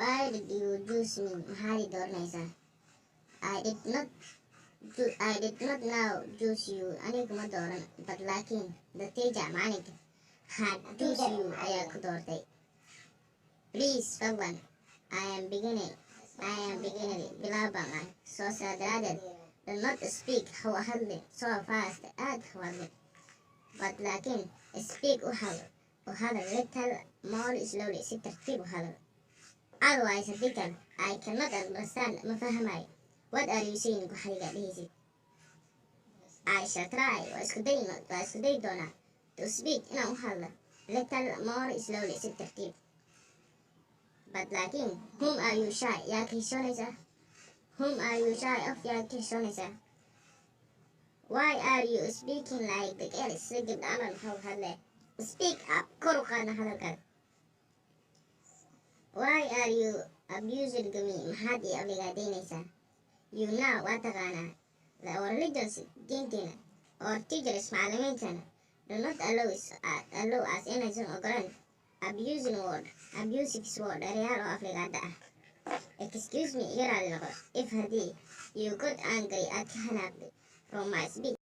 Why did you choose me? Maxaad ii dooranaysaa? I did not now choose you. Anigu ma dooran. But laakiin the teacher macalinka had choose you ayaa ku doortay. Please fadlan. I am beginning. Bilaabaan. So saa daraadeed do not speak ha u hadlin so fast aad ha u hadlin. But laakiin speak u hadal little more slowly si tartiib u hadal. Otherwise haddii kale I cannot understand ma fahmayo. What are you saying waxayga dhehaysid? I shall try. Waa isku day doonaa to speak inaan u hadlo little more slowly si tartiib. But laakiin whom are you shy? Yaa ka heshoonaysaa? Whom are you shy of? Yaa ka heshoonaysaa? Why are you speaking like the girls? Si gabdha amal maxaa u hadlee? Speak up. Kor u qaadna hadalkaada. Why are you abusing me? Maxaad ii aflagaadaynaysaa? You know waa taqaanaa our religions diinteena or teachers macallimiintana do not allow us inaysan ogolaan abusive word erayaal oo aflagaada ah. Excuse me iga raali noqo if haddii you got angry aad ka hanaaqday from my speech.